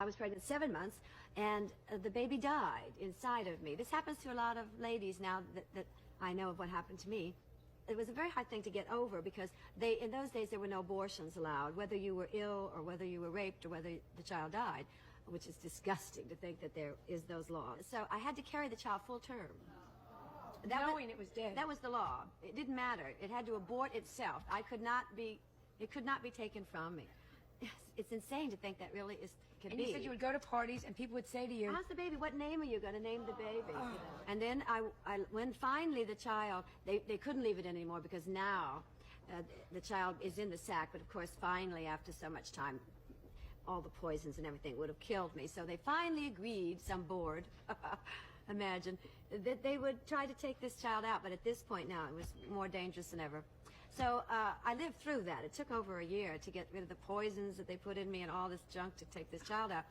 was pregnant 7 months, and the baby died inside of me. This happens to a lot of ladies now that I know of what happened to me. It was a very hard thing to get over because in those days there were no abortions allowed, whether you were ill or whether you were raped or whether the child died, which is disgusting to think that there is those laws. So I had to carry the child full term. Knowing it was dead. That was the law. It didn't matter. It had to abort itself. It could not be taken from me. It's insane to think that really could be. And you said you would go to parties and people would say to you, "How's the baby? What name are you going to name the baby?" Oh. And then when finally the child, they couldn't leave it anymore because now the child is in the sac. But of course, finally, after so much time, all the poisons and everything would have killed me. So they finally agreed, some board, imagine, that they would try to take this child out. But at this point now, it was more dangerous than ever. So I lived through that. It took over a year to get rid of the poisons that they put in me and all this junk to take this child out.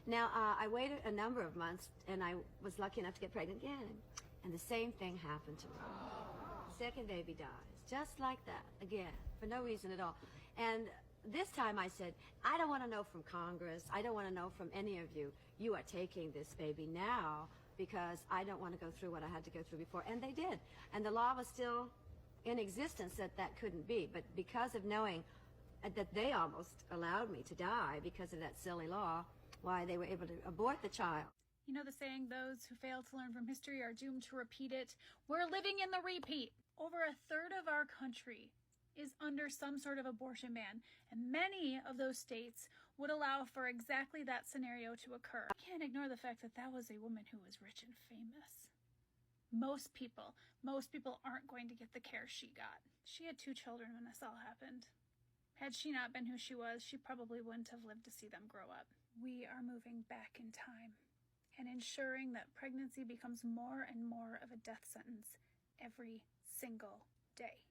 Now, I waited a number of months, and I was lucky enough to get pregnant again. And the same thing happened to me. The second baby dies, just like that, again, for no reason at all. And this time I said, I don't want to know from Congress. I don't want to know from any of you. You are taking this baby now because I don't want to go through what I had to go through before. And they did. And the law was still in existence that couldn't be. But because of knowing that they almost allowed me to die because of that silly law, why they were able to abort the child. You know the saying, those who fail to learn from history are doomed to repeat it. We're living in the repeat. Over a third of our country is under some sort of abortion ban, and many of those states would allow for exactly that scenario to occur. I can't ignore the fact that that was a woman who was rich and famous. Most people aren't going to get the care she got. She had 2 children when this all happened. Had she not been who she was, she probably wouldn't have lived to see them grow up. We are moving back in time and ensuring that pregnancy becomes more and more of a death sentence every single day.